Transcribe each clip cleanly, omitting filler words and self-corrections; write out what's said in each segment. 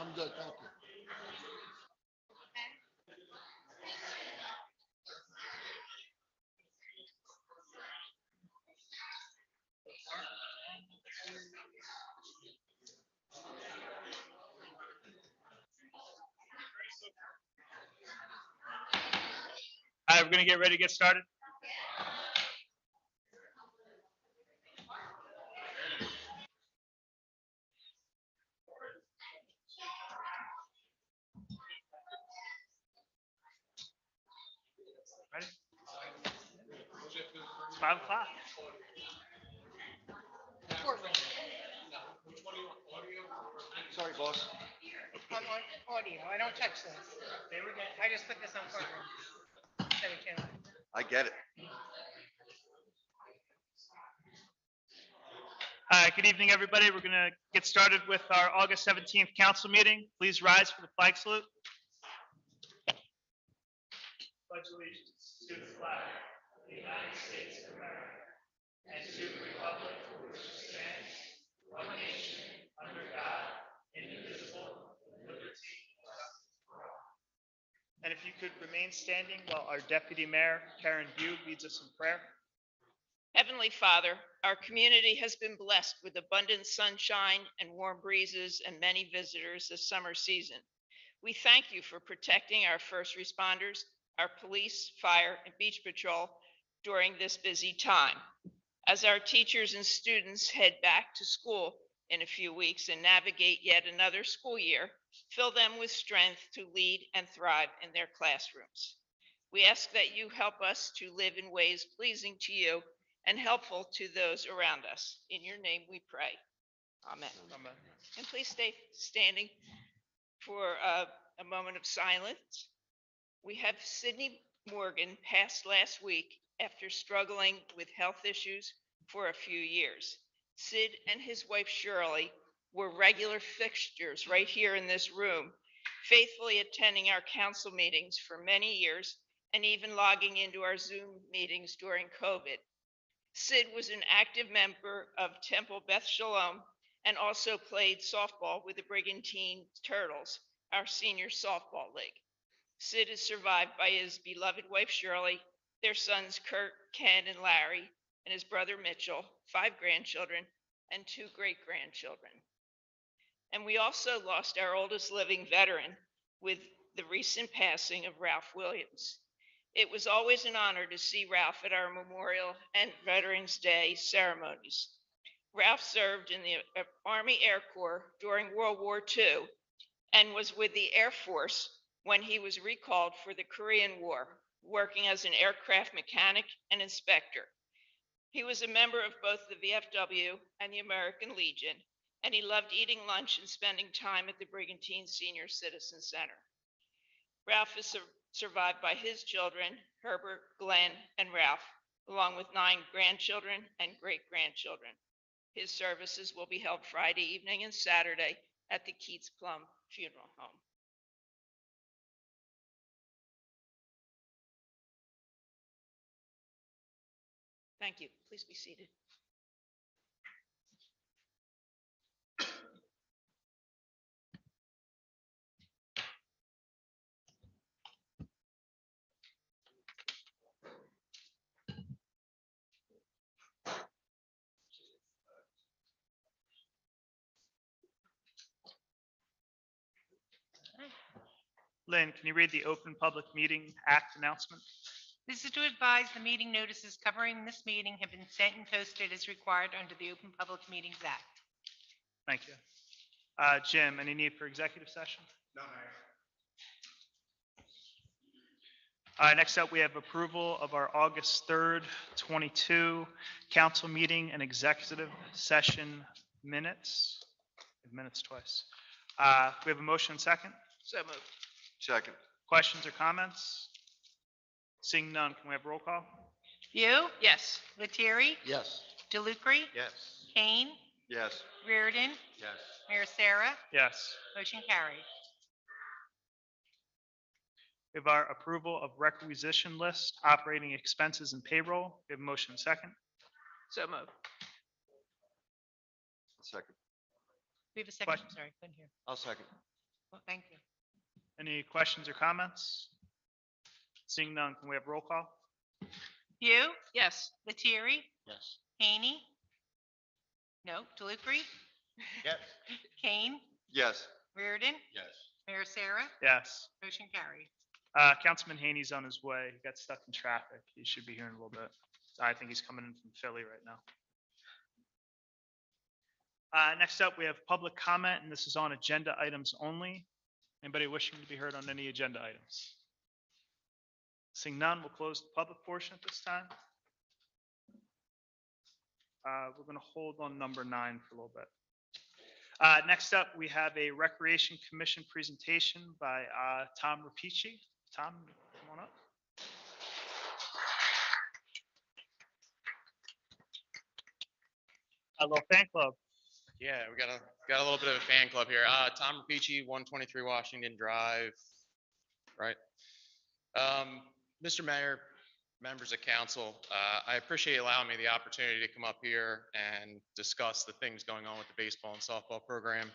I'm good, thank you. All right, we're going to get ready to get started. Ready? It's 5 o'clock. Sorry, boss. I'm on audio. I don't touch this. I just put this on courtroom. So we can. I get it. All right, good evening, everybody. We're going to get started with our August 17th council meeting. Please rise for the flag salute. Pledge allegiance to the flag of the United States of America and to the republic for which it stands, one nation, under God, indivisible, with liberty and justice for all. And if you could remain standing while our Deputy Mayor, Karen Bugh, leads us in prayer. Heavenly Father, our community has been blessed with abundant sunshine and warm breezes and many visitors this summer season. We thank you for protecting our first responders, our police, fire, and beach patrol during this busy time. As our teachers and students head back to school in a few weeks and navigate yet another school year, fill them with strength to lead and thrive in their classrooms. We ask that you help us to live in ways pleasing to you and helpful to those around us. In your name we pray. Amen. Amen. And please stay standing for a moment of silence. We have Sydney Morgan passed last week after struggling with health issues for a few years. Sid and his wife Shirley were regular fixtures right here in this room, faithfully attending our council meetings for many years and even logging into our Zoom meetings during COVID. Sid was an active member of Temple Beth Shalom and also played softball with the Brigantine Turtles, our senior softball league. Sid is survived by his beloved wife Shirley, their sons Kurt, Ken, and Larry, and his brother Mitchell, 5 grandchildren, and 2 great-grandchildren. And we also lost our oldest living veteran with the recent passing of Ralph Williams. It was always an honor to see Ralph at our Memorial and Veterans Day ceremonies. Ralph served in the Army Air Corps during World War II and was with the Air Force when he was recalled for the Korean War, working as an aircraft mechanic and inspector. He was a member of both the VFW and the American Legion, and he loved eating lunch and spending time at the Brigantine Senior Citizen Center. Ralph is survived by his children, Herbert, Glenn, and Ralph, along with 9 grandchildren and great-grandchildren. His services will be held Friday evening and Saturday at the Keats Plum Funeral Home. Thank you. Please be seated. Lynn, can you read the Open Public Meeting Act announcement? This is to advise the meeting notices covering this meeting have been sent and posted as required under the Open Public Meetings Act. Thank you. Jim, any need for executive session? No, Mayor. Next up, we have approval of our August 3rd, 22 council meeting and executive session minutes. Minutes twice. We have a motion second. So moved. Second. Questions or comments? Seeing none, can we have roll call? View, Yes. Lettieri, Yes. DeLucre, Yes. Kane, Yes. Reardon, Yes. Mayor Sarah, Yes. motion carried. We have our approval of requisition list, operating expenses and payroll. We have a motion second. So moved. Second. We have a second, Question. sorry, couldn't hear. I'll second. Well, thank you. Any questions or comments? Seeing none, can we have roll call? View, Yes. Lettieri, Yes. Haney. No, DeLucre, Yes. Kane, Yes. Reardon, Yes. Mayor Sarah. Yes. Motion carries. Councilman Haney's on his way. He got stuck in traffic. He should be here in a little bit. I think he's coming in from Philly right now. Next up, we have public comment, and this is on agenda items only. Anybody wishing to be heard on any agenda items? Seeing none, we'll close the public portion at this time. We're going to hold on number 9 for a little bit. Next up, we have a Recreation Commission presentation by Tom Rapici. Tom, come on up. A little fan club. Yeah, we got a little bit of a fan club here. Tom Rapici, 123 Washington Drive, right? Mr. Mayor, members of council, I appreciate you allowing me the opportunity to come up here and discuss the things going on with the baseball and softball program.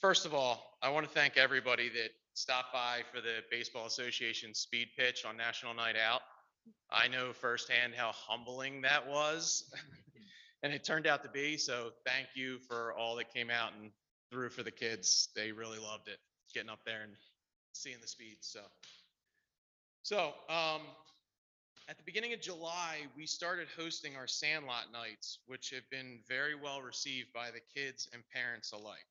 First of all, I want to thank everybody that stopped by for the Baseball Association speed pitch on National Night Out. I know firsthand how humbling that was. And it turned out to be, so thank you for all that came out and threw for the kids. They really loved it, getting up there and seeing the speeds. So at the beginning of July, we started hosting our Sandlot nights, which have been very well received by the kids and parents alike,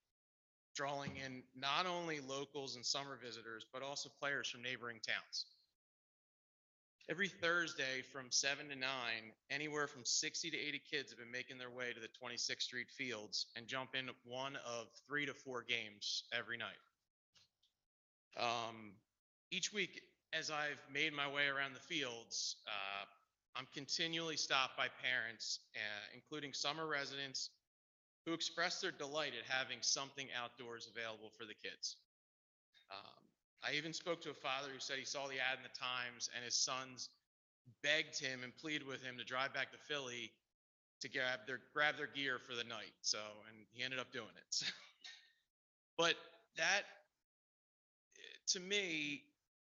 drawing in not only locals and summer visitors, but also players from neighboring towns. Every Thursday from 7 to 9, anywhere from 60 to 80 kids have been making their way to the 26th Street fields and jump in one of 3 to 4 games every night. Each week, as I've made my way around the fields, I'm continually stopped by parents, including summer residents, who express their delight at having something outdoors available for the kids. I even spoke to a father who said he saw the ad in the Times and his sons begged him and pleaded with him to drive back to Philly to grab their gear for the night. And he ended up doing it. But that, to me,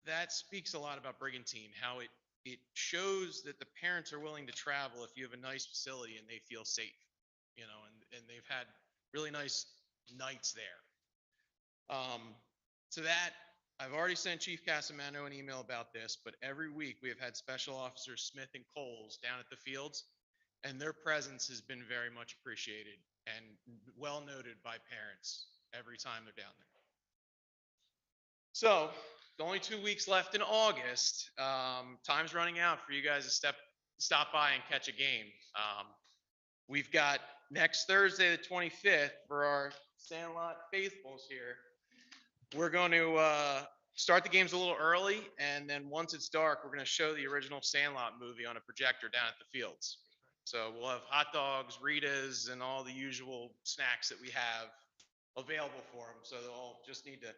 that speaks a lot about Brigantine, how it shows that the parents are willing to travel if you have a nice facility and they feel safe, and they've had really nice nights there. To that, I've already sent Chief Casamano an email about this, but every week we have had Special Officers Smith and Coles down at the fields, and their presence has been very much appreciated and well noted by parents every time they're down there. So, the only 2 weeks left in August. Time's running out for you guys to stop by and catch a game. We've got next Thursday, the 25th, for our Sandlot faithfuls here. We're going to start the games a little early, and then once it's dark, we're going to show the original Sandlot movie on a projector down at the fields. So we'll have hot dogs, Ritas, and all the usual snacks that we have available for them. So they'll just need to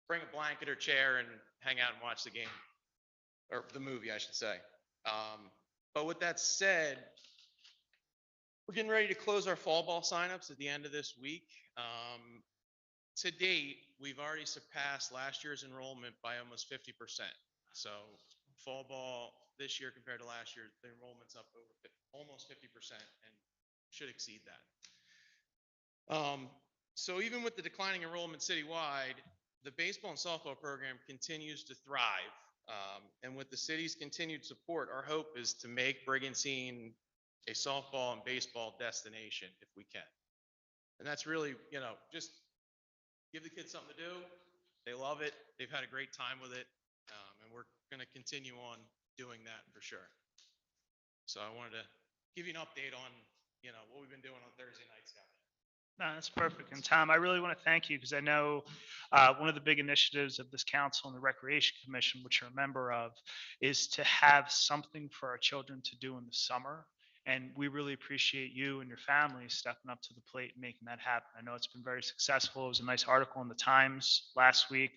bring a blanket or chair and hang out and watch the game, or the movie, I should say. But with that said, we're getting ready to close our fall ball signups at the end of this week. To date, we've already surpassed last year's enrollment by almost 50%. So fall ball this year compared to last year, the enrollment's up over almost 50% and should exceed that. So even with the declining enrollment citywide, the baseball and softball program continues to thrive. And with the city's continued support, our hope is to make Brigantine a softball and baseball destination if we can. And that's really, just give the kids something to do. They love it. They've had a great time with it. And we're going to continue on doing that for sure. So I wanted to give you an update on, what we've been doing on Thursday nights down there. No, that's perfect. And Tom, I really want to thank you because I know one of the big initiatives of this council and the Recreation Commission, which you're a member of, is to have something for our children to do in the summer. And we really appreciate you and your family stepping up to the plate and making that happen. I know it's been very successful. It was a nice article in the Times last week,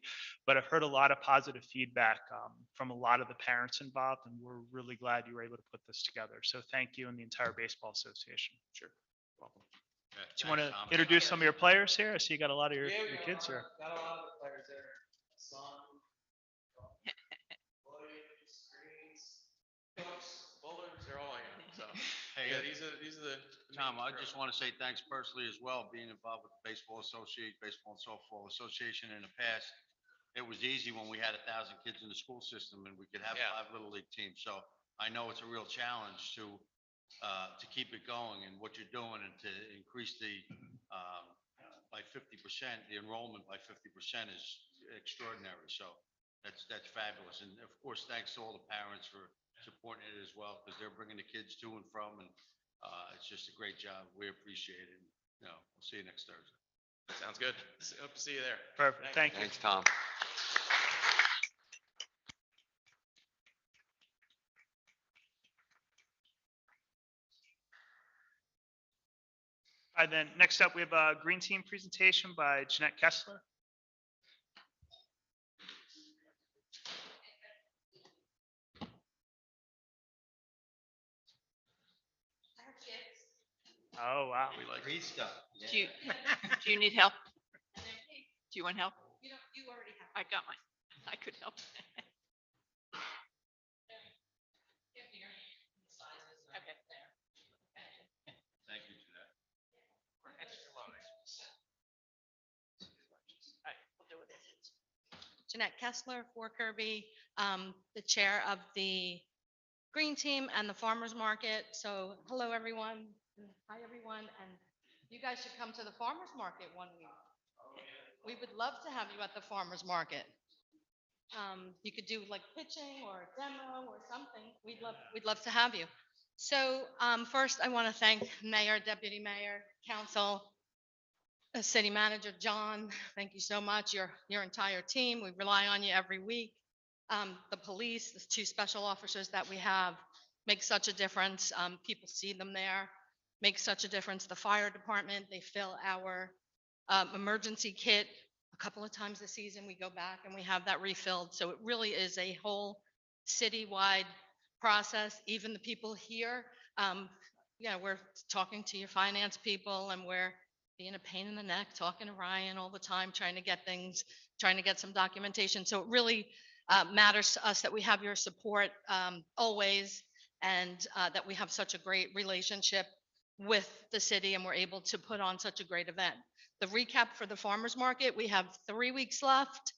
but I've heard a lot of positive feedback from a lot of the parents involved, and we're really glad you were able to put this together. So thank you and the entire Baseball Association. Sure. Welcome. Do you want to introduce some of your players here? I see you got a lot of your kids here. Got a lot of the players there. Son, Williams, Greens, Cooks, Bullers, they're all here. So, Hey, yeah, these are the. Tom, I just want to say thanks personally as well, being involved with the Baseball and Softball Association in the past. It was easy when we had 1,000 kids in the school system and we could have Yeah. 5 Little League teams. So I know it's a real challenge to keep it going, and what you're doing and to increase the, by 50%, the enrollment by 50% is extraordinary. So that's fabulous. And of course, thanks to all the parents for supporting it as well, because they're bringing the kids to and from, and it's just a great job. We appreciate it. We'll see you next Thursday. Sounds good. Hope to see you there. Perfect. Thank you. Thanks, Tom. All right, then next up, we have a green team presentation by Jeanette Kessler. Oh, wow. We like green stuff. Do you need help? Do you want help? You already have. I got mine. I could help. Okay. Thank you for that. All right, we'll do it. Jeanette Kessler, for Kirby, the chair of the Green Team and the Farmers Market. So hello, everyone. Hi, everyone. And you guys should come to the Farmers Market one week. We would love to have you at the Farmers Market. You could do like pitching or a demo or something. We'd love to have you. So first, I want to thank Mayor, Deputy Mayor, Council, City Manager John. Thank you so much. Your entire team. We rely on you every week. The police, the 2 special officers that we have, make such a difference. People see them there, make such a difference. The fire department, they fill our emergency kit a couple of times this season. We go back and we have that refilled. So it really is a whole citywide process. Even the people here, we're talking to your finance people and we're being a pain in the neck, talking to Ryan all the time, trying to get some documentation. So it really matters to us that we have your support always, and that we have such a great relationship with the city and we're able to put on such a great event. The recap for the farmers market, we have 3 weeks left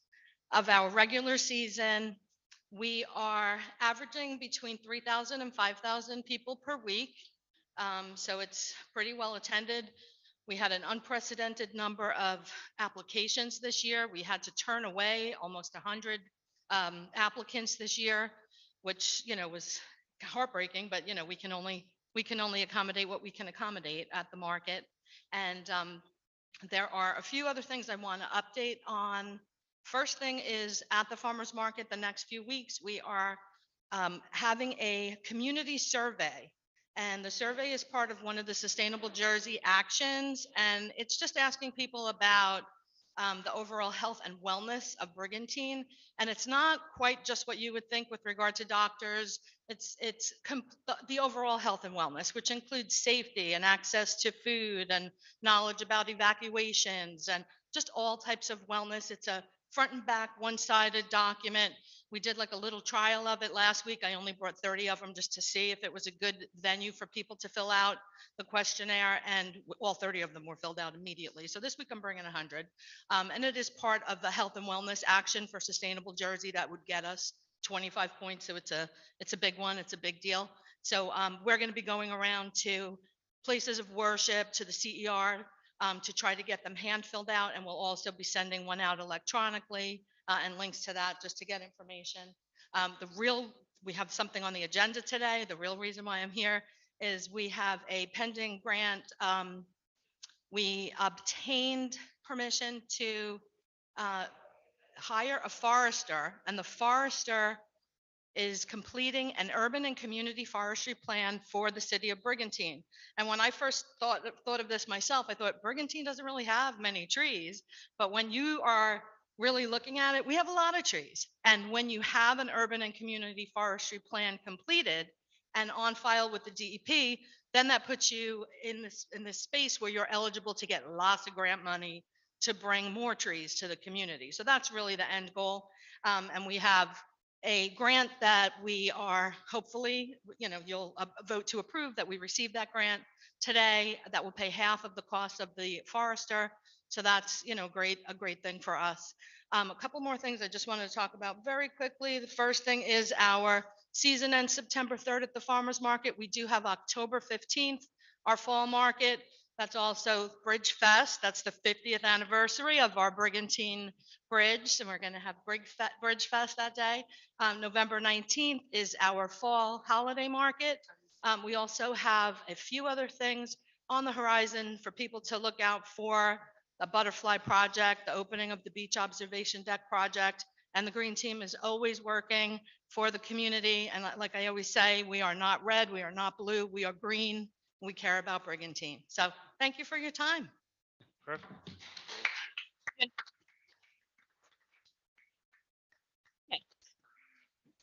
of our regular season. We are averaging between 3,000 and 5,000 people per week. So it's pretty well attended. We had an unprecedented number of applications this year. We had to turn away almost 100 applicants this year, which, was heartbreaking, but, we can only accommodate what we can accommodate at the market. And there are a few other things I want to update on. First thing is at the farmers market, the next few weeks, we are having a community survey. And the survey is part of one of the Sustainable Jersey actions. And it's just asking people about the overall health and wellness of Brigantine. And it's not quite just what you would think with regard to doctors. It's the overall health and wellness, which includes safety and access to food and knowledge about evacuations and just all types of wellness. It's a front and back, one-sided document. We did like a little trial of it last week. I only brought 30 of them just to see if it was a good venue for people to fill out the questionnaire, and all 30 of them were filled out immediately. So this week I'm bringing 100. And it is part of the health and wellness action for Sustainable Jersey that would get us 25 points. So it's a big one. It's a big deal. So we're going to be going around to places of worship, to the CER, to try to get them hand filled out. And we'll also be sending one out electronically and links to that just to get information. We have something on the agenda today. The real reason why I'm here is we have a pending grant. We obtained permission to hire a forester, and the forester is completing an urban and community forestry plan for the city of Brigantine. And when I first thought of this myself, I thought Brigantine doesn't really have many trees, but when you are really looking at it, we have a lot of trees. And when you have an urban and community forestry plan completed, and on file with the DEP, then that puts you in this space where you're eligible to get lots of grant money to bring more trees to the community. So that's really the end goal. And we have a grant that we are hopefully, you'll vote to approve that we received that grant today. That will pay half of the cost of the forester. So that's, a great thing for us. A couple more things I just wanted to talk about very quickly. The first thing is our season ends September 3rd at the farmer's market. We do have October 15th, our fall market. That's also Bridge Fest. That's the 50th anniversary of our Brigantine Bridge, and we're going to have Bridge Fest that day. November 19th is our fall holiday market. We also have a few other things on the horizon for people to look out for: the butterfly project, the opening of the beach observation deck project, and the green team is always working for the community. And like I always say, we are not red, we are not blue, we are green. We care about Brigantine. So thank you for your time. Perfect.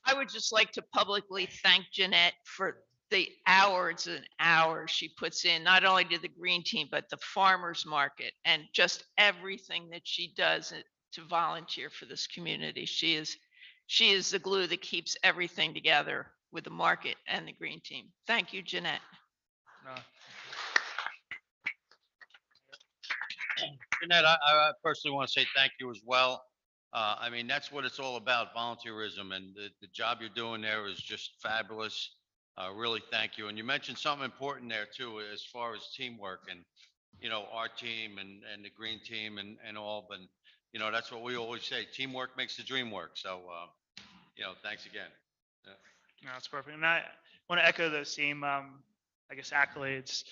I would just like to publicly thank Jeanette for the hours and hours she puts in, not only to the green team, but the farmers market, and just everything that she does to volunteer for this community. She is the glue that keeps everything together with the market and the green team. Thank you, Jeanette. No. Jeanette, I personally want to say thank you as well. I mean, that's what it's all about, volunteerism, and the job you're doing there is just fabulous. Really, thank you. And you mentioned something important there too, as far as teamwork and, our team and the green team and all, but, that's what we always say, teamwork makes the dream work. So, thanks again. Yeah. No, that's perfect. And I want to echo those same, accolades.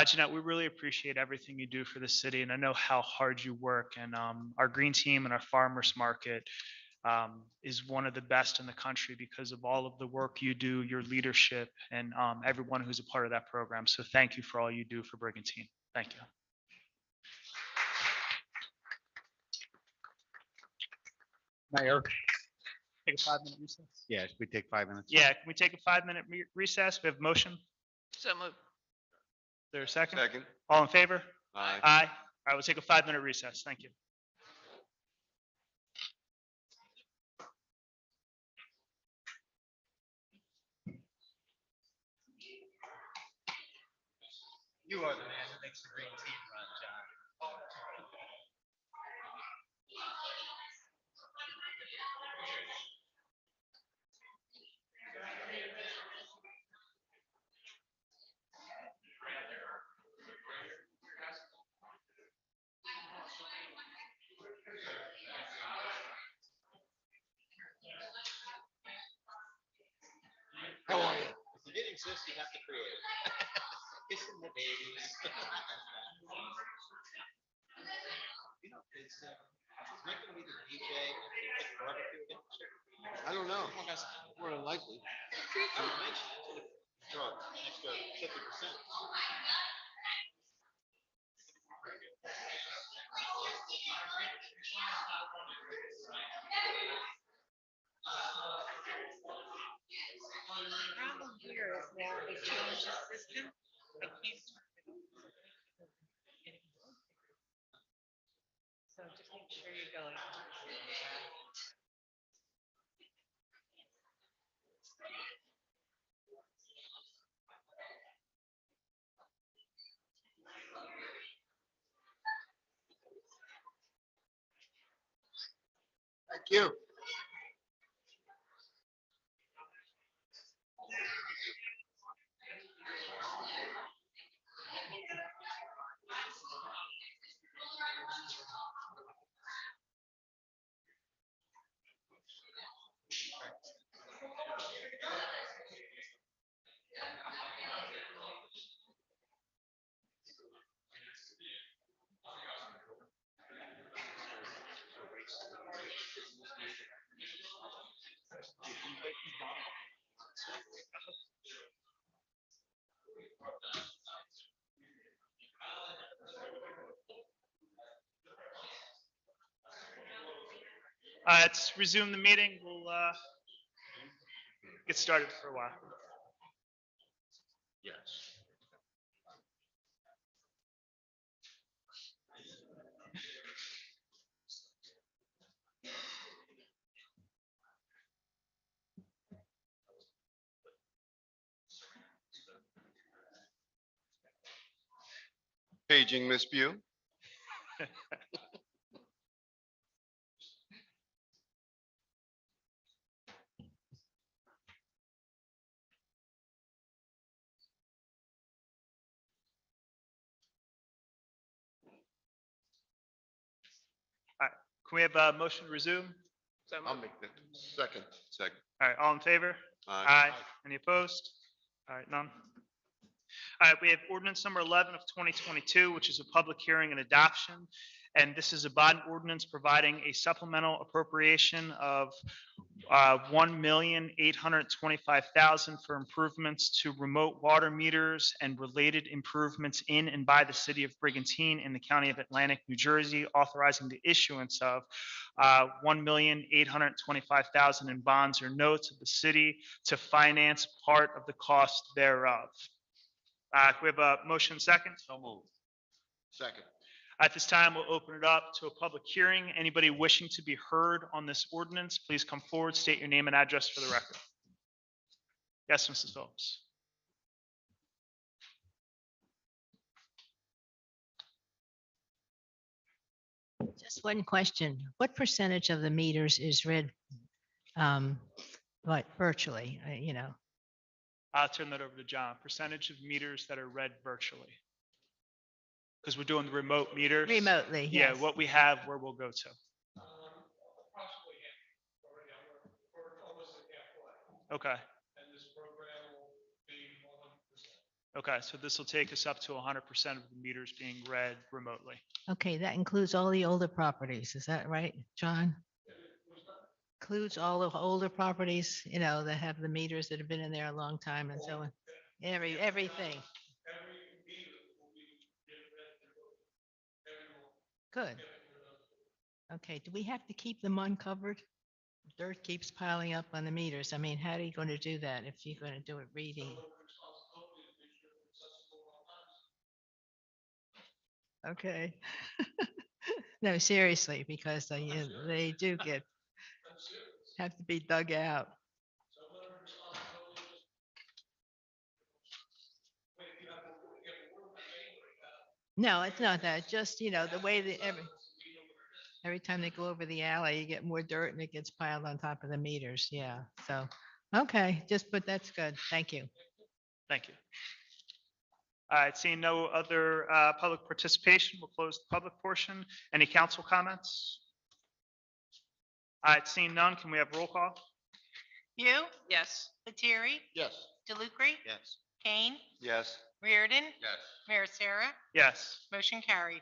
Jeanette, we really appreciate everything you do for the city, and I know how hard you work. And our green team and our farmers market is one of the best in the country because of all of the work you do, your leadership, and everyone who's a part of that program. So thank you for all you do for Brigantine. Thank you. Mayor? Take a 5-minute recess. Yes, we take 5 minutes. Yeah, can we take a 5-minute recess? We have a motion. So moved. Is there a second? Second. All in favor? Aye. Aye. All right, we'll take a 5-minute recess. Thank you. You are the man who makes the green team run, John. How are you? If you didn't exist, you have to create it. Kissing the babies. Is Nick gonna be the DJ at the barbecue again? I don't know. More than likely. I would mention it to the drug, extra 50%. The problem here is now they changed the system. I can't turn it on. So just make sure you're going. Thank you. Let's resume the meeting. We'll get started for a while. Yes. Paging Miss View. Can we have a motion to resume? So I'll moved. make that. Second. All right, all in favor? Aye. Any opposed? All right, none. All right, we have ordinance number 11 of 2022, which is a public hearing and adoption. And this is a bond ordinance providing a supplemental appropriation of $1,825,000 for improvements to remote water meters and related improvements in and by the city of Brigantine in the county of Atlantic, New Jersey, authorizing the issuance of $1,825,000 in bonds or notes of the city to finance part of the cost thereof. Can we have a motion second? So moved. Second. At this time, we'll open it up to a public hearing. Anybody wishing to be heard on this ordinance, please come forward, state your name and address for the record. Yes, Mrs. Phillips. Just one question. What percentage of the meters is read, like virtually, I'll turn that over to John. Percentage of meters that are read virtually. Because we're doing the remote meters. remotely? Yeah, Yes. what we have, where we'll go to. Okay. Okay, so this will take us up to 100% of the meters being read remotely. Okay, that includes all the older properties. Is that right, John? Includes all the older properties, that have the meters that have been in there a long time and so on. Everything. Good. Okay, do we have to keep them uncovered? Dirt keeps piling up on the meters. I mean, how are you going to do that if you're going to do it reading? Okay. No, seriously, because they do have to be dug out. No, it's not that. Just, the way that every time they go over the alley, you get more dirt and it gets piled on top of the meters. Yeah. So, okay, but that's good. Thank you. Thank you. All right, seeing no other public participation, we'll close the public portion. Any council comments? All right, seeing none, can we have roll call? You, Yes. Lettieri, Yes. DeLucre, Yes. Kane, Yes. Reardon, Yes. Mayor Sarah, Yes. motion carried.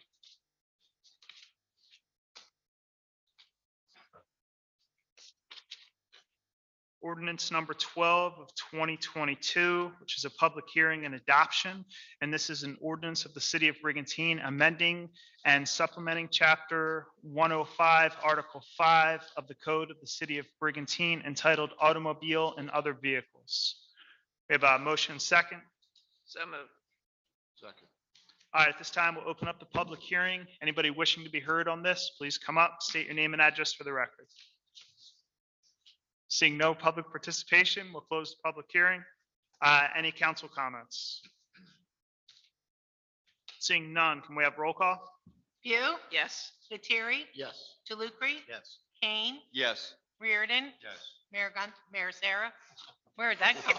Ordinance number 12 of 2022, which is a public hearing and adoption. And this is an ordinance of the city of Brigantine amending and supplementing chapter 105, article 5 of the code of the city of Brigantine entitled Automobile and Other Vehicles. We have a motion second. So moved. Second. All right, at this time, we'll open up the public hearing. Anybody wishing to be heard on this, please come up, state your name and address for the record. Seeing no public participation, we'll close the public hearing. Any council comments? Seeing none, can we have roll call? You, Yes. Lettieri, Yes. DeLucre, Yes. Kane, Yes. Reardon, Yes. Mayor Sarah. Where did that come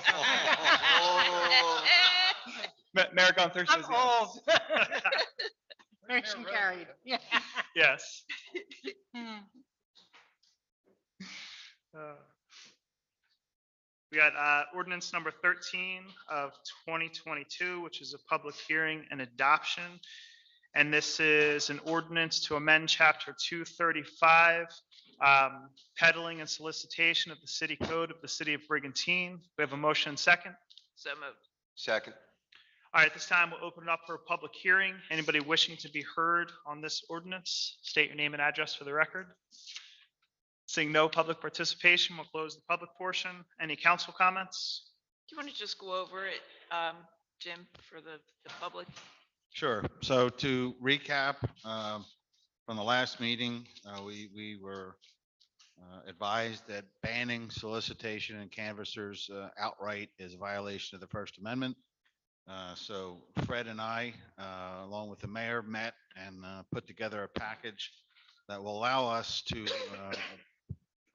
from? Mayor Gunther says I'm yes. old. Motion carried. Yeah. Yes. Hmm. We got ordinance number 13 of 2022, which is a public hearing and adoption. And this is an ordinance to amend chapter 235, peddling and solicitation of the city code of the city of Brigantine. We have a motion second. So moved. Second. All right, at this time, we'll open it up for a public hearing. Anybody wishing to be heard on this ordinance, state your name and address for the record. Seeing no public participation, we'll close the public portion. Any council comments? Do you want to just go over it? Jim, for the public? Sure. So to recap, from the last meeting, we were advised that banning solicitation and canvassers outright is a violation of the First Amendment. So Fred and I, along with the mayor, met and put together a package that will allow us to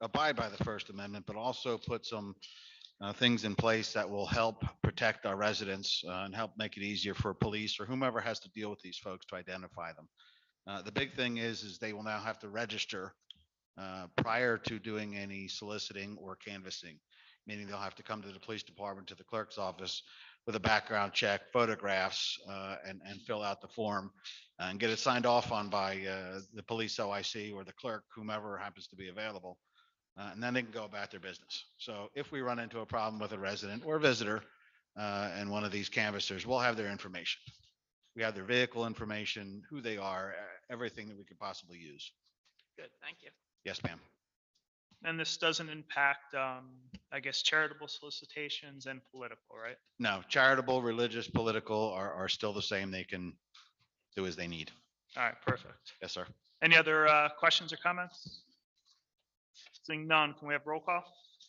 abide by the First Amendment, but also put some things in place that will help protect our residents and help make it easier for police or whomever has to deal with these folks to identify them. The big thing is they will now have to register prior to doing any soliciting or canvassing, meaning they'll have to come to the police department, to the clerk's office with a background check, photographs, and fill out the form and get it signed off on by the police OIC or the clerk, whomever happens to be available. And then they can go about their business. So if we run into a problem with a resident or visitor and one of these canvassers, we'll have their information. We have their vehicle information, who they are, everything that we could possibly use. Good, thank you. Yes, ma'am. And this doesn't impact, I guess, charitable solicitations and political, right? No, charitable, religious, political are still the same. They can do as they need. All right, perfect. Yes, sir. Any other questions or comments? Seeing none, can we have roll call?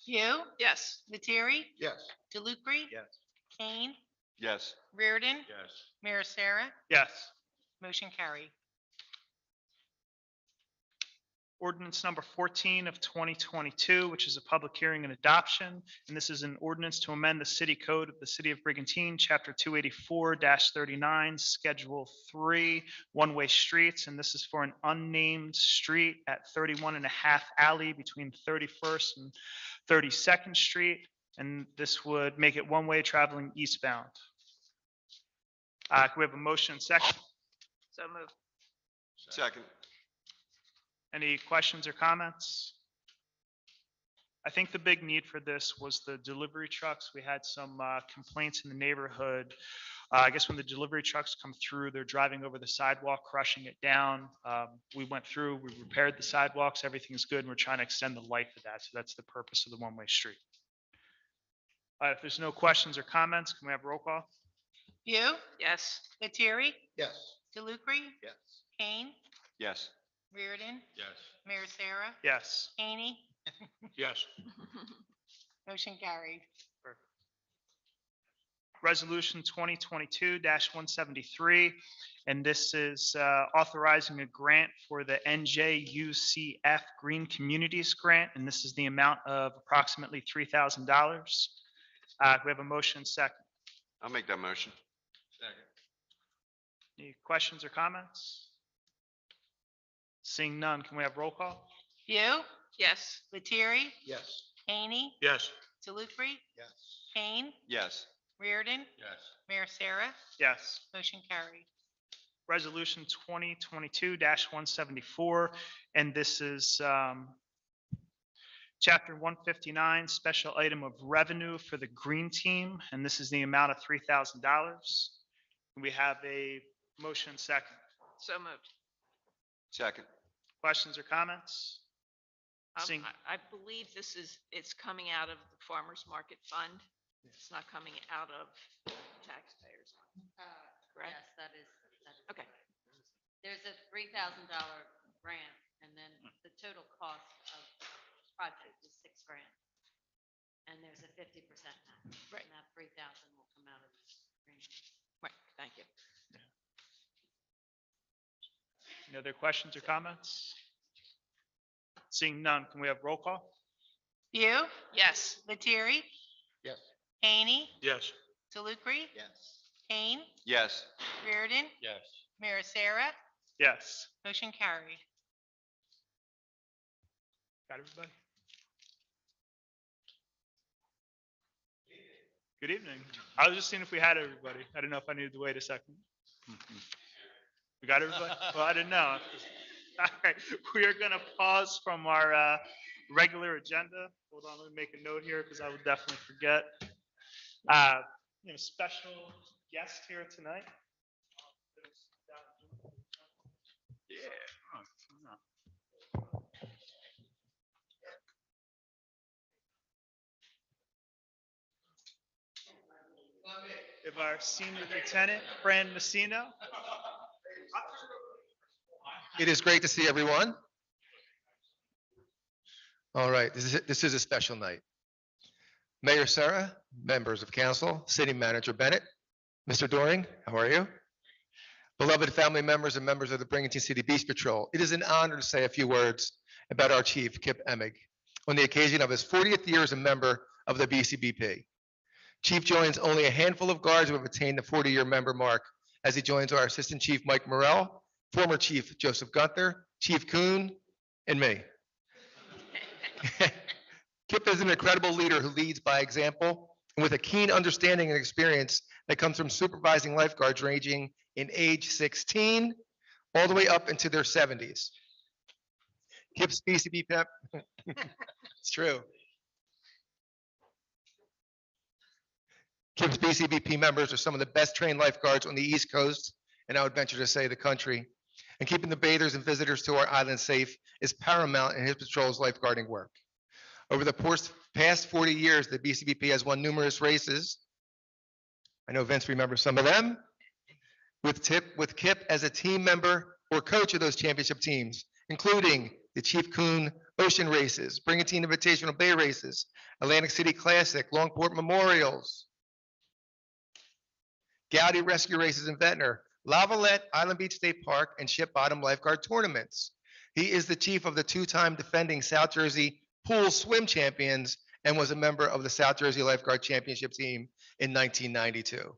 View, Yes. Lettieri, Yes. DeLucre, Yes. Kane, Yes. Reardon, Yes. Mayor Sarah, Yes. motion carried. Ordinance number 14 of 2022, which is a public hearing and adoption. And this is an ordinance to amend the city code of the city of Brigantine, chapter 284-39, schedule 3, one-way streets. And this is for an unnamed street at 31 and a half alley between 31st and 32nd Street. And this would make it one-way traveling eastbound. Can we have a motion and second? So moved. Second. Any questions or comments? I think the big need for this was the delivery trucks. We had some complaints in the neighborhood. I guess when the delivery trucks come through, they're driving over the sidewalk, crushing it down. We went through, we repaired the sidewalks, everything's good, and we're trying to extend the life of that. So that's the purpose of the one-way street. If there's no questions or comments, can we have roll call? View, Yes. Lettieri, Yes. DeLucre, Yes. Kane, Yes. Reardon, Yes. Mayor Sarah, Yes. Haney, Yes. motion carried. Resolution 2022-173, and this is authorizing a grant for the NJUCF Green Communities Grant, and this is the amount of approximately $3,000. We have a motion second. I'll make that motion. Second. Any questions or comments? Seeing none, can we have roll call? View, Yes. Lettieri, Yes. Haney, Yes. DeLucre, Yes. Kane, Yes. Reardon, Yes. Mayor Sarah, Yes. motion carried. Resolution 2022-174, and this is Chapter 159, special item of revenue for the Green Team, and this is the amount of $3,000. We have a motion second. So moved. Second. Questions or comments? Seeing- I believe it's coming out of the Farmers Market Fund. It's not coming out of taxpayers. Correct? Yes, that is. Okay. There's a $3,000 grant, and then the total cost of the project is $6,000. And there's a 50% match. Right. And that 3,000 will come out of this grant. Right, thank you. Any other questions or comments? Seeing none, can we have roll call? View, Yes. Lettieri, Yes. Haney, Yes. DeLucre, Yes. Kane, Yes. Reardon, Yes. Mayor Sarah, Yes. motion carried. Got everybody? Good evening. I was just seeing if we had everybody. I didn't know if I needed to wait a second. We got everybody? Well, I didn't know. All right, we are going to pause from our regular agenda. Hold on, let me make a note here because I will definitely forget. Special guest here tonight. Yeah. We have our Senior Lieutenant, Fran Messina. It is great to see everyone. All right, this is a special night. Mayor Sarah, members of council, City Manager Bennett, Mr. Doring, how are you? Beloved family members and members of the Brigantine City Beach Patrol, it is an honor to say a few words about our chief, Kip Emig, on the occasion of his 40th year as a member of the BCBP. Chief joins only a handful of guards who have attained the 40-year member mark as he joins our Assistant Chief Mike Morrell, former Chief Joseph Gunther, Chief Kuhn, and me. Kip is an incredible leader who leads by example and with a keen understanding and experience that comes from supervising lifeguards ranging in age 16 all the way up into their 70s. Kip's BCBP, it's true. Kip's BCBP members are some of the best trained lifeguards on the East Coast, and I would venture to say the country. And keeping the bathers and visitors to our island safe is paramount in his patrol's lifeguarding work. Over the past 40 years, the BCBP has won numerous races. I know Vince remembers some of them. With Kip as a team member or coach of those championship teams, including the Chief Kuhn Ocean Races, Brigantine Invitational Bay Races, Atlantic City Classic, Longport Memorials, Gowdy Rescue Races in Ventnor, Lavalette, Island Beach State Park, and Ship Bottom Lifeguard Tournaments. He is the chief of the two-time defending South Jersey Pool Swim Champions and was a member of the South Jersey Lifeguard Championship team in 1992.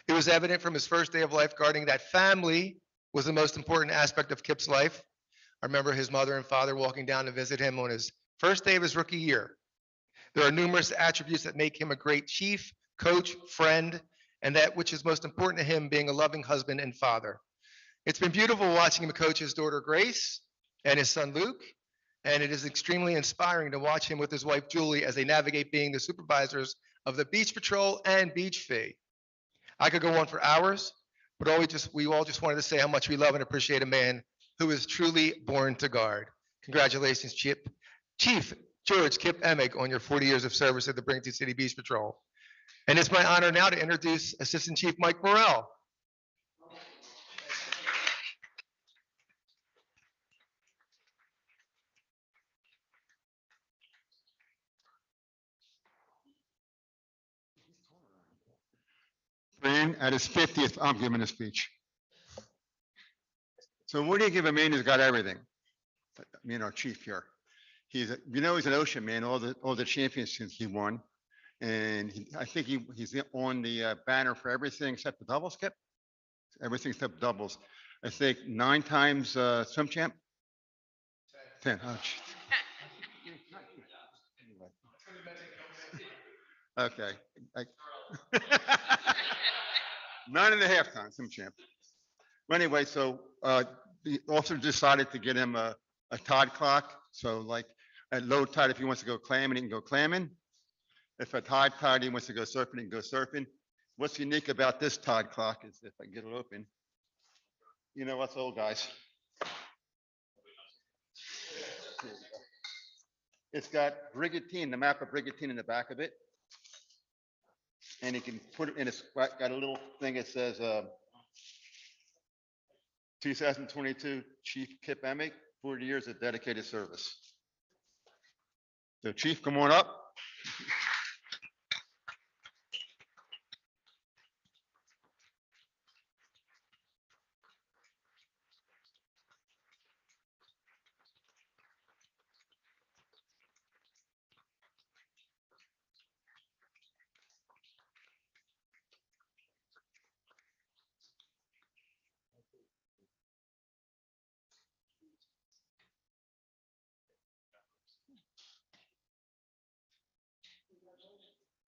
It was evident from his first day of lifeguarding that family was the most important aspect of Kip's life. I remember his mother and father walking down to visit him on his first day of his rookie year. There are numerous attributes that make him a great chief, coach, friend, and that which is most important to him being a loving husband and father. It's been beautiful watching him coach his daughter Grace and his son Luke, and it is extremely inspiring to watch him with his wife Julie as they navigate being the supervisors of the Beach Patrol and Beach Fee. I could go on for hours, but we all just wanted to say how much we love and appreciate a man who is truly born to guard. Congratulations, Chief George Kip Emig, on your 40 years of service at the Brigantine City Beach Patrol. And it's my honor now to introduce Assistant Chief Mike Morrell. Man, at his 50th, I'm giving a speech. So what do you give a man who's got everything? Me and our chief here. He's an ocean man, all the championships he won. And I think he's on the banner for everything except the doubles, Kip? Everything except doubles. I think 9 times swim champ? 10. Oh, okay. 9.5 times swim champ. Well, anyway, so the officer decided to get him a tide clock. So like at low tide, if he wants to go clamming, he can go clamming. If at high tide, he wants to go surfing, he can go surfing. What's unique about this tide clock is if I get it open, you know what's old guys. It's got Brigantine, the map of Brigantine in the back of it. And you can put it in, it's got a little thing that says 2022 Chief Kip Emig, 40 years of dedicated service. So Chief, come on up.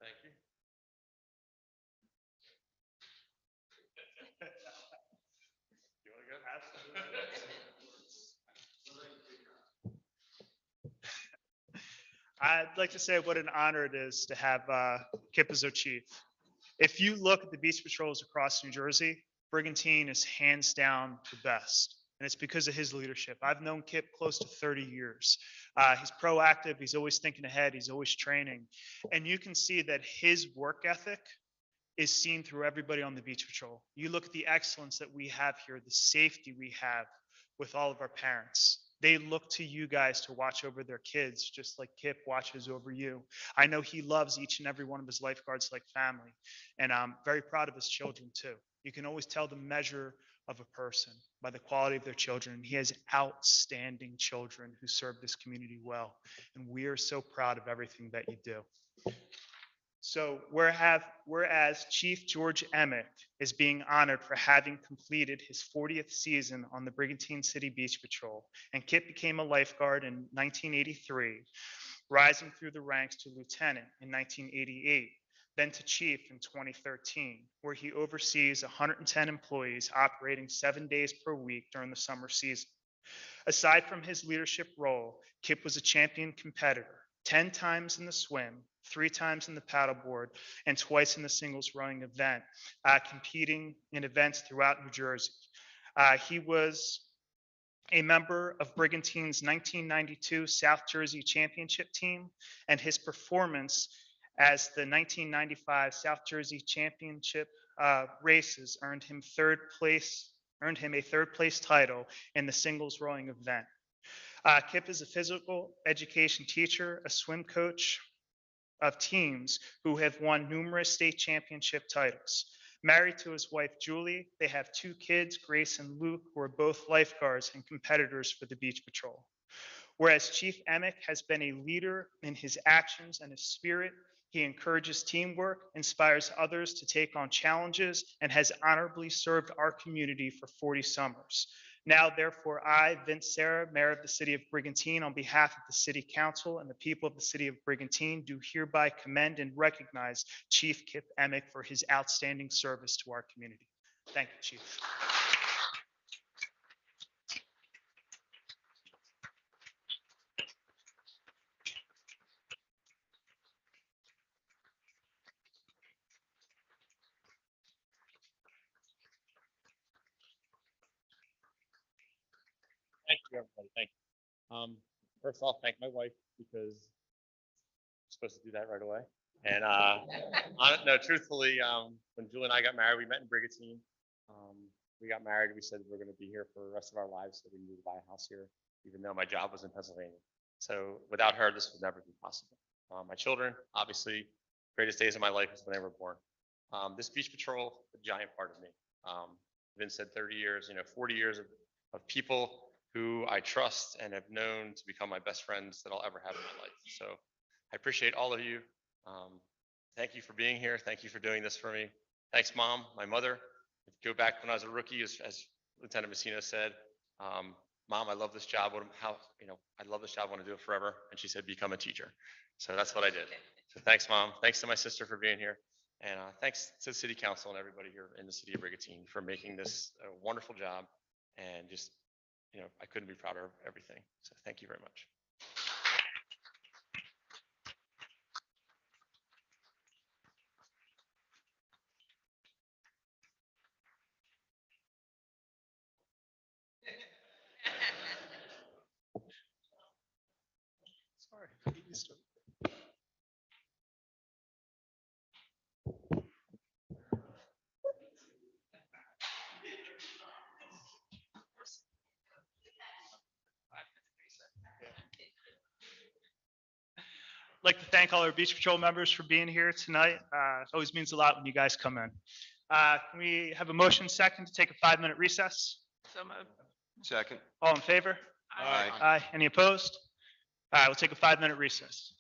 Thank you. You want to go? I'd like to say what an honor it is to have Kip as our chief. If you look at the beach patrols across New Jersey, Brigantine is hands down the best. And it's because of his leadership. I've known Kip close to 30 years. He's proactive. He's always thinking ahead. He's always training. And you can see that his work ethic is seen through everybody on the beach patrol. You look at the excellence that we have here, the safety we have with all of our parents. They look to you guys to watch over their kids, just like Kip watches over you. I know he loves each and every one of his lifeguards like family, and I'm very proud of his children too. You can always tell the measure of a person by the quality of their children. He has outstanding children who serve this community well, and we are so proud of everything that you do. So whereas Chief George Emmett is being honored for having completed his 40th season on the Brigantine City Beach Patrol, and Kip became a lifeguard in 1983, rising through the ranks to lieutenant in 1988, then to chief in 2013, where he oversees 110 employees operating 7 days per week during the summer season. Aside from his leadership role, Kip was a champion competitor, 10 times in the swim, 3 times in the paddleboard, and twice in the singles rowing event, competing in events throughout New Jersey. He was a member of Brigantine's 1992 South Jersey Championship team, and his performance as the 1995 South Jersey Championship races earned him a third place title in the singles rowing event. Kip is a physical education teacher, a swim coach of teams who have won numerous state championship titles. Married to his wife, Julie, they have 2 kids, Grace and Luke, who are both lifeguards and competitors for the Beach Patrol. Whereas Chief Emick has been a leader in his actions and his spirit, he encourages teamwork, inspires others to take on challenges, and has honorably served our community for 40 summers. Now, therefore, I, Vince Sarah, Mayor of the City of Brigantine, on behalf of the City Council and the people of the City of Brigantine, do hereby commend and recognize Chief Kip Emick for his outstanding service to our community. Thank you, Chief. Thank you, everybody. Thank you. First off, thank my wife because I'm supposed to do that right away. And no, truthfully, when Julie and I got married, we met in Brigantine. We got married. We said we're going to be here for the rest of our lives, so we moved to buy a house here, even though my job was in Pennsylvania. So without her, this would never be possible. My children, obviously, greatest days of my life is when they were born. This beach patrol, a giant part of me. Vince said 30 years, 40 years of people who I trust and have known to become my best friends that I'll ever have in my life. So I appreciate all of you. Thank you for being here. Thank you for doing this for me. Thanks, Mom, my mother. Go back when I was a rookie, as Lieutenant Messina said, Mom, I love this job. I love this job. I want to do it forever. And she said, become a teacher. So that's what I did. So thanks, Mom. Thanks to my sister for being here. And thanks to the City Council and everybody here in the City of Brigantine for making this a wonderful job. And just, I couldn't be prouder of everything. So thank you very much. Sorry. I'd like to thank all our Beach Patrol members for being here tonight. It always means a lot when you guys come in. Can we have a motion second to take a 5-minute recess? So moved. Second. All in favor? Aye. Aye. Any opposed? All right, we'll take a 5-minute recess.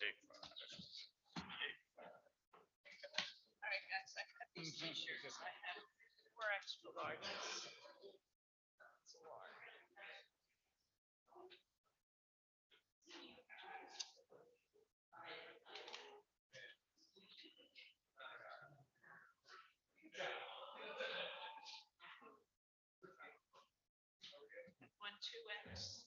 We're extra large. One, 2X.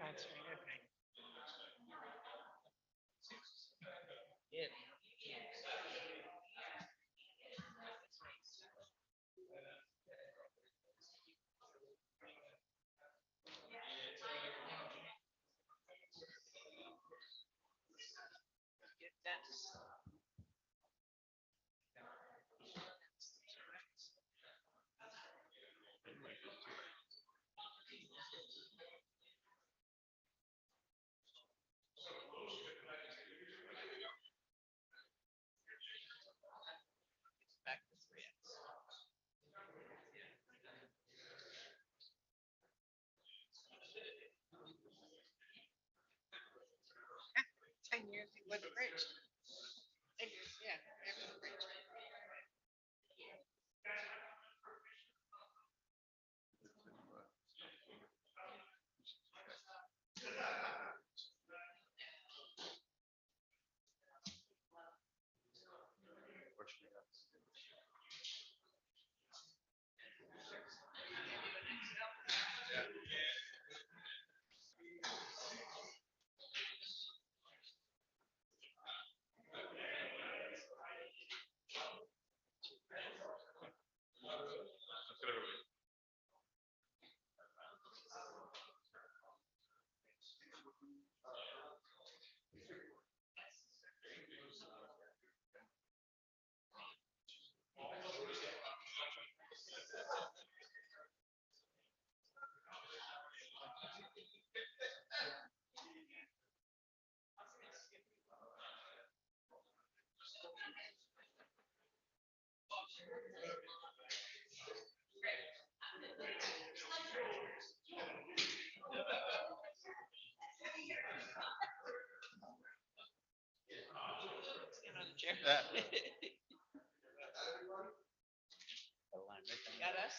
That's right, okay. Get that. Back to 3X. 10 years with the bridge. 10 years, yeah, after the bridge. Sit on the chair. Got us?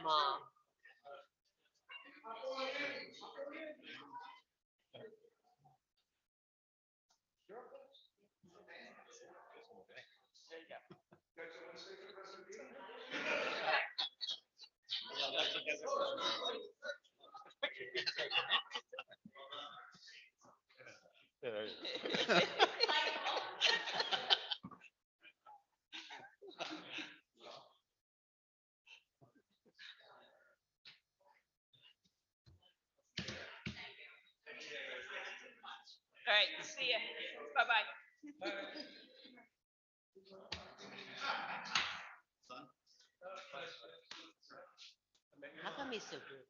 Mom. All right, see ya. Bye-bye. How come he's so good?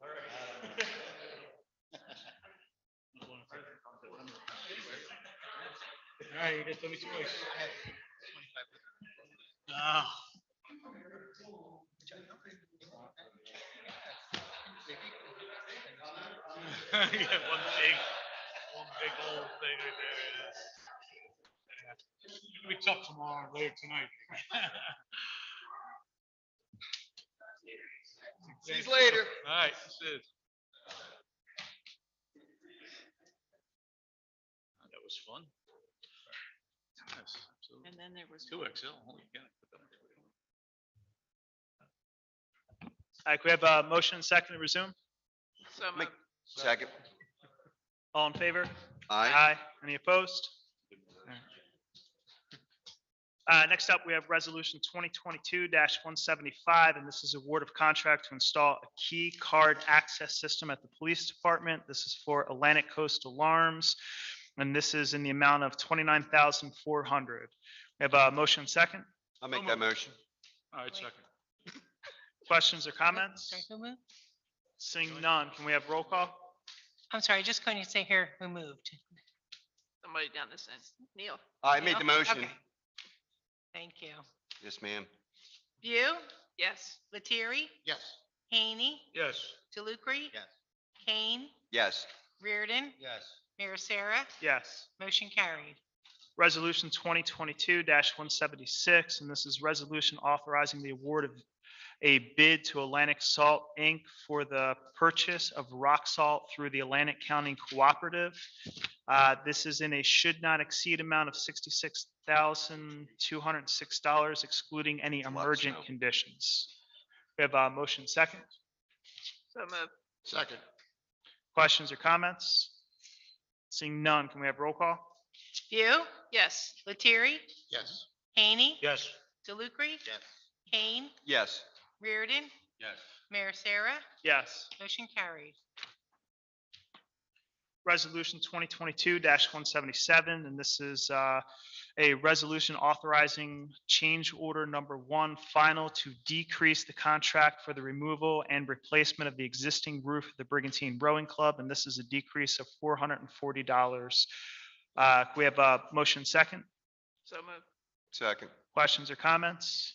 All right, you get to me twice. Yeah, one big old thing right there. Yeah. It'll be tough tomorrow, later tonight. See you later. All right, this is. That was fun. Yes, absolutely. And then there was. 2XL, holy cow. All right, can we have a motion and second to resume? So moved. Second. All in favor? Aye. Any opposed? Next up, we have Resolution 2022-175, and this is award of contract to install a key card access system at the police department. This is for Atlantic Coast Alarms, and this is in the amount of $29,400. We have a motion second. I'll make that motion. All right, second. Questions or comments? Sorry, who moved? Seeing none, can we have roll call? I'm sorry, just couldn't say here who moved. Somebody down this end. Neil. I made the Neil? motion. Okay. Thank you. Yes, ma'am. View, Yes. Lettieri, Yes. Haney, Yes. DeLucre. Yes. Kane, Yes. Reardon, Yes. Mayor Sarah, Yes. motion carried. Resolution 2022-176, and this is resolution authorizing the award of a bid to Atlantic Salt, Inc. for the purchase of rock salt through the Atlantic County Cooperative. This is in a should not exceed amount of $66,206, excluding any emergent conditions. We have a motion second. So moved. Second. Questions or comments? Seeing none, can we have roll call? View, Yes. Lettieri, Yes. Haney, Yes. DeLucre, Yes. Kane, Yes. Reardon, Yes. Mayor Sarah, Yes. motion carried. Resolution 2022-177, and this is a resolution authorizing change order number 1 final to decrease the contract for the removal and replacement of the existing roof of the Brigantine Rowing Club, and this is a decrease of $440. We have a motion second. So moved. Second. Questions or comments?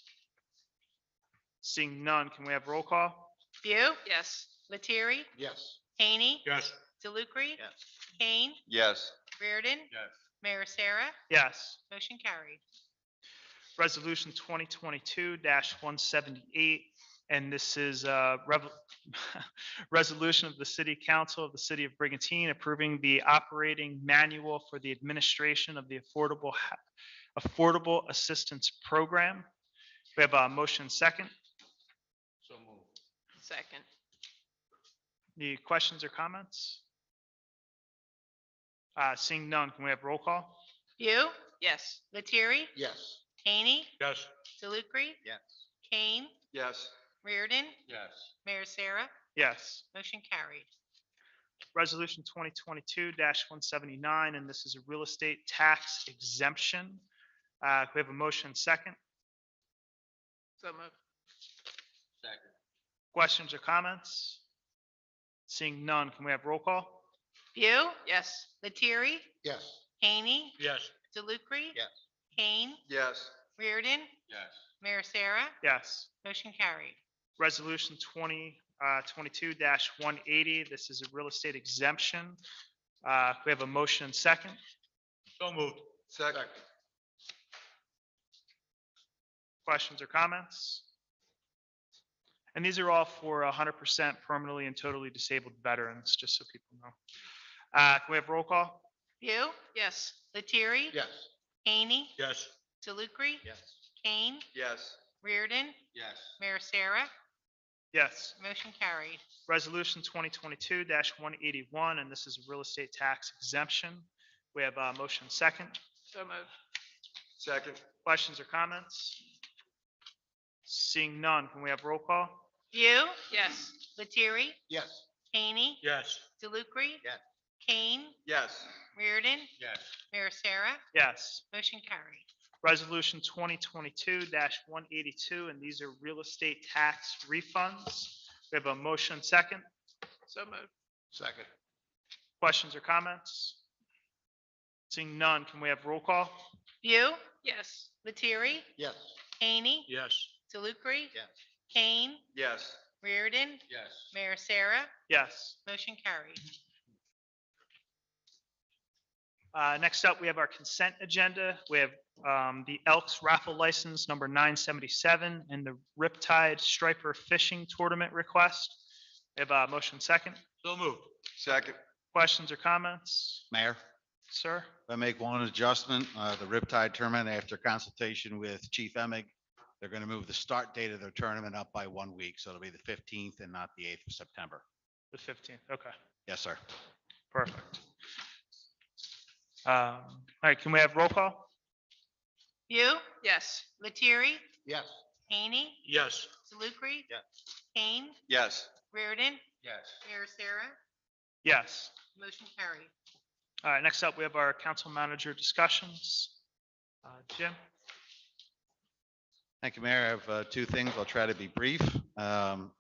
Seeing none, can we have roll call? View, Yes. Lettieri, Yes. Haney, Yes. DeLucre, Yes. Kane, Yes. Reardon, Yes. Mayor Sarah, Yes. motion carried. Resolution 2022-178, and this is a resolution of the City Council of the City of Brigantine approving the operating manual for the administration of the Affordable Assistance Program. We have a motion second. So moved. Second. Any questions or comments? Seeing none, can we have roll call? View, Yes. Lettieri, Yes. Haney, Yes. DeLucre, Yes. Kane, Yes. Reardon, Yes. Mayor Sarah, Yes. motion carried. Resolution 2022-179, and this is a real estate tax exemption. We have a motion second. So moved. Second. Questions or comments? Seeing none, can we have roll call? View, Yes. Lettieri, Yes. Haney, Yes. DeLucre, Yes. Kane, Yes. Reardon, Yes. Mayor Sarah, Yes. motion carried. Resolution 2022-180, this is a real estate exemption. We have a motion second. So moved. Second. Questions or comments? And these are all for 100% permanently and totally disabled veterans, just so people know. Can we have roll call? View, Yes. Lettieri, Yes. Haney, Yes. DeLucre, Yes. Kane, Yes. Reardon, Yes. Mayor Sarah, Yes. motion carried. Resolution 2022-181, and this is a real estate tax exemption. We have a motion second. So moved. Second. Questions or comments? Seeing none, can we have roll call? View, Yes. Lettieri, Yes. Haney, Yes. DeLucre, Yes. Kane, Yes. Reardon, Yes. Mayor Sarah, Yes. motion carried. Resolution 2022-182, and these are real estate tax refunds. We have a motion second. So moved. Second. Questions or comments? Seeing none, can we have roll call? View, Yes. Lettieri, Yes. Haney, Yes. DeLucre, Yes. Kane, Yes. Reardon, Yes. Mayor Sarah, Yes. motion carried. Next up, we have our consent agenda. We have the Elks raffle license number 977 and the Riptide Striper Fishing Tournament request. We have a motion second. So moved. Second. Questions or comments? Mayor, Sir? if I make one adjustment, the Riptide Tournament, after consultation with Chief Emig, they're going to move the start date of their tournament up by 1 week, so it'll be the 15th and not the 8th of September. The 15th, okay, Yes, sir. perfect. All right, can we have roll call? View, Yes. Lettieri, Yes. Haney, Yes. DeLucre, Yes. Kane, Yes. Reardon, Yes. Mayor Sarah, Yes. motion carried. All right, next up, we have our council manager discussions. Jim? Thank you, Mayor. I have two things. I'll try to be brief.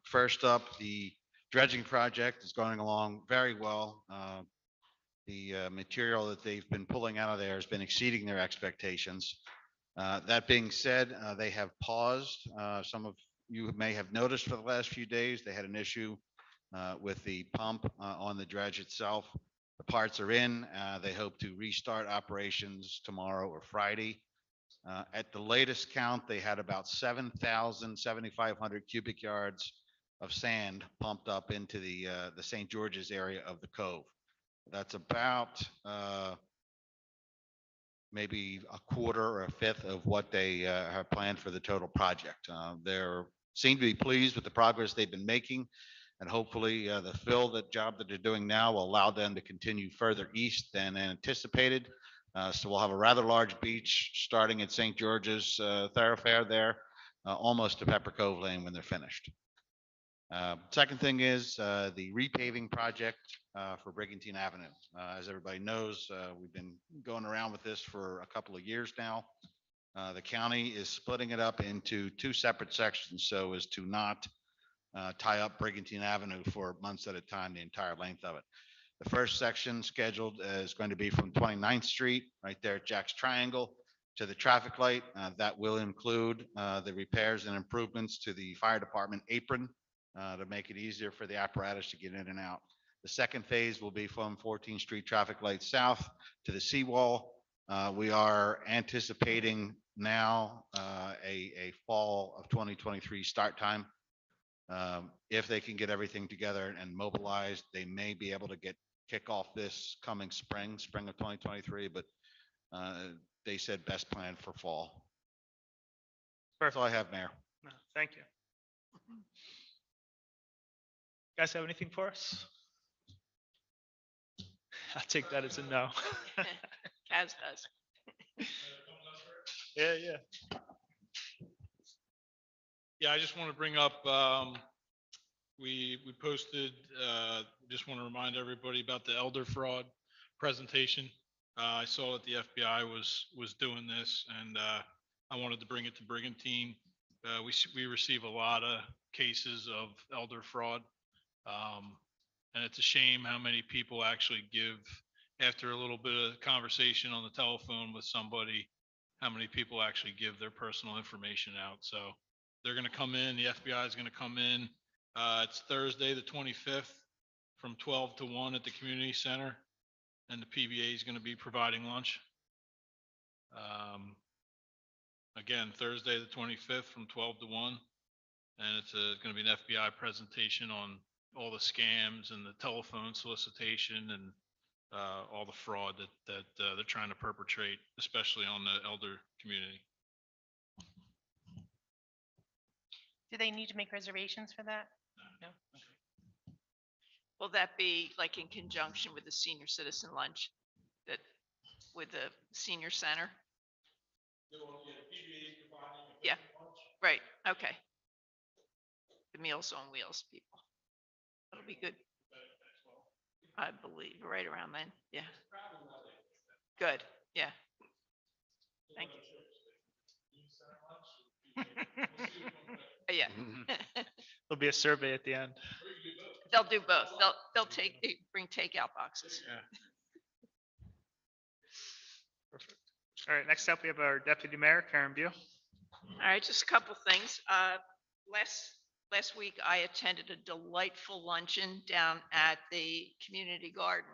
First up, the dredging project is going along very well. The material that they've been pulling out of there has been exceeding their expectations. That being said, they have paused. Some of you may have noticed for the last few days, they had an issue with the pump on the dredge itself. The parts are in. They hope to restart operations tomorrow or Friday. At the latest count, they had about 7,500 cubic yards of sand pumped up into the St. George's area of the cove. That's about maybe a quarter or a fifth of what they have planned for the total project. They're seem to be pleased with the progress they've been making, and hopefully the job that they're doing now will allow them to continue further east than anticipated. So we'll have a rather large beach starting at St. George's thoroughfare there, almost to Pepper Cove Lane when they're finished. Second thing is the repaving project for Brigantine Avenue. As everybody knows, we've been going around with this for a couple of years now. The county is splitting it up into two separate sections so as to not tie up Brigantine Avenue for months at a time, the entire length of it. The first section scheduled is going to be from 29th Street, right there at Jack's Triangle, to the traffic light. That will include the repairs and improvements to the fire department apron to make it easier for the apparatus to get in and out. The second phase will be from 14th Street traffic light south to the seawall. We are anticipating now a fall of 2023 start time. If they can get everything together and mobilized, they may be able to kick off this coming spring of 2023, but they said best plan for fall. That's all I have, Mayor. No, thank you. Guys have anything for us? I'll take that as a no. Kaz does. Yeah, yeah. Yeah, I just want to bring up, we posted, just want to remind everybody about the elder fraud presentation. I saw that the FBI was doing this, and I wanted to bring it to Brigantine. We receive a lot of cases of elder fraud. And it's a shame how many people actually give, after a little bit of conversation on the telephone with somebody, how many people actually give their personal information out. So they're going to come in, the FBI is going to come in. It's Thursday, the 25th from 12 to 1 at the community center. And the PBA is going to be providing lunch. Again, Thursday, the 25th from 12 to 1. And it's going to be an FBI presentation on all the scams and the telephone solicitation and all the fraud that they're trying to perpetrate, especially on the elder community. Do they need to make reservations for that? No. Will that be like in conjunction with the senior citizen lunch that with the senior center? Yeah, right. Okay. The Meals on Wheels people. That'll be good. I believe right around then. Yeah. Good. Yeah. Thank you. Yeah. There'll be a survey at the end. They'll do both. They'll bring takeout boxes. Yeah. Perfect. All right, next up, we have our Deputy Mayor, Karen Beal. All right, just a couple things. Last week, I attended a delightful luncheon down at the community garden.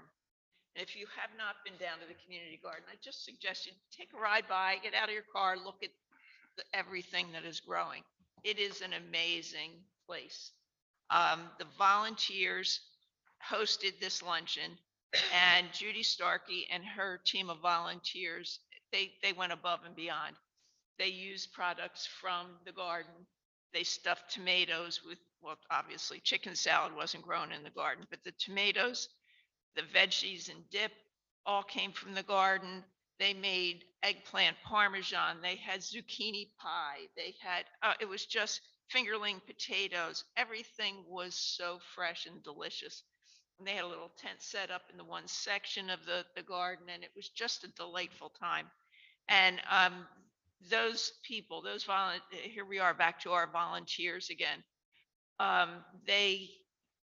And if you have not been down to the community garden, I just suggest you take a ride by, get out of your car, look at everything that is growing. It is an amazing place. The volunteers hosted this luncheon, and Judy Starkey and her team of volunteers, they went above and beyond. They used products from the garden. They stuffed tomatoes with, well, obviously chicken salad wasn't grown in the garden, but the tomatoes, the veggies and dip all came from the garden. They made eggplant parmesan. They had zucchini pie. They had, it was just fingerling potatoes. Everything was so fresh and delicious. And they had a little tent set up in the one section of the garden, and it was just a delightful time. And those people, here we are back to our volunteers again. They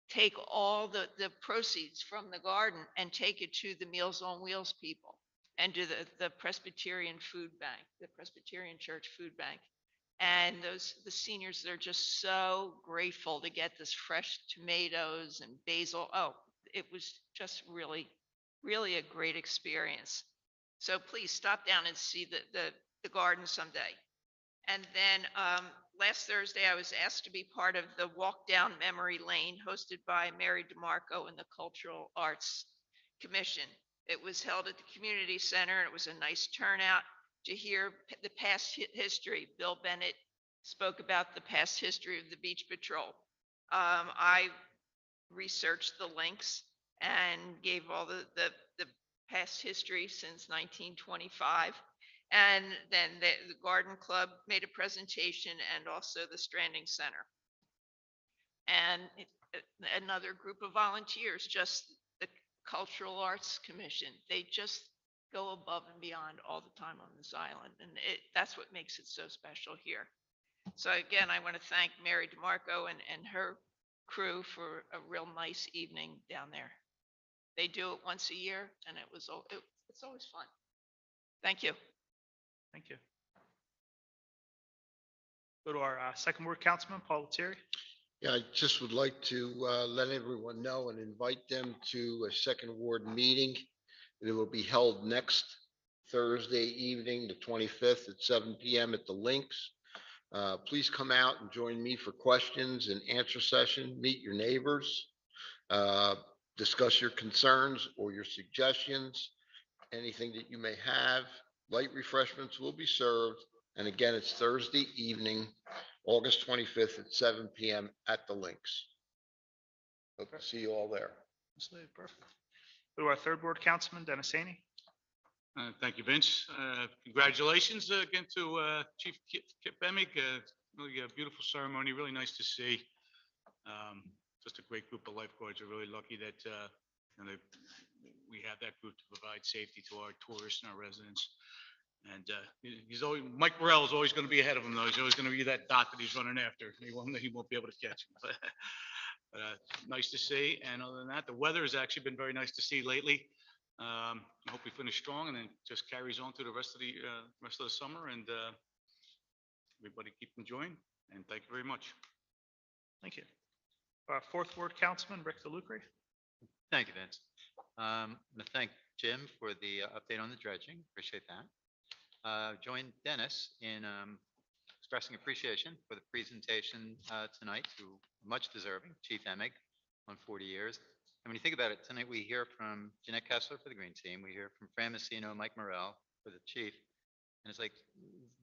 take all the proceeds from the garden and take it to the Meals on Wheels people and to the Presbyterian Food Bank, the Presbyterian Church Food Bank. And the seniors, they're just so grateful to get this fresh tomatoes and basil. Oh, it was just really Really a great experience. So please stop down and see the garden someday. And then last Thursday, I was asked to be part of the Walk Down Memory Lane hosted by Mary DeMarco and the Cultural Arts Commission. It was held at the community center. It was a nice turnout to hear the past history. Bill Bennett spoke about the past history of the Beach Patrol. I researched the links and gave all the past history since 1925. And then the Garden Club made a presentation and also the Stranding Center. And another group of volunteers, just the Cultural Arts Commission. They just go above and beyond all the time on this island. And that's what makes it so special here. So again, I want to thank Mary DeMarco and her crew for a real nice evening down there. They do it once a year, and it's always fun. Thank you. Thank you. Go to our second ward councilman, Paul Lettieri. Yeah, I just would like to let everyone know and invite them to a second ward meeting. It will be held next Thursday evening, the 25th at 7 PM at the Links. Please come out and join me for questions and answer session. Meet your neighbors, discuss your concerns or your suggestions, anything that you may have. Light refreshments will be served. And again, it's Thursday evening, August 25th at 7 PM at the Links. Hope to see you all there. Absolutely, perfect. Go to our third ward councilman, Dennis Haney. Thank you, Vince. Congratulations again to Chief Kip Bemick. Really a beautiful ceremony, really nice to see. Just a great group of lifeguards. We're really lucky that we have that group to provide safety to our tourists and our residents. And Mike Morrell is always going to be ahead of him, though. He's always going to be that dot that he's running after. He won't be able to catch him. But nice to see. And other than that, the weather has actually been very nice to see lately. I hope we finish strong and then just carries on through the rest of the summer. And everybody keep enjoying. And thank you very much. Thank you. Fourth ward councilman, Rick DeLucre. Thank you, Vince. I'm going to thank Jim for the update on the dredging. Appreciate that. Join Dennis in expressing appreciation for the presentation tonight to much deserving Chief Emig on 40 years. And when you think about it, tonight we hear from Jeanette Kessler for the Green Team. We hear from Fran Messino, Mike Morrell for the Chief. And it's like,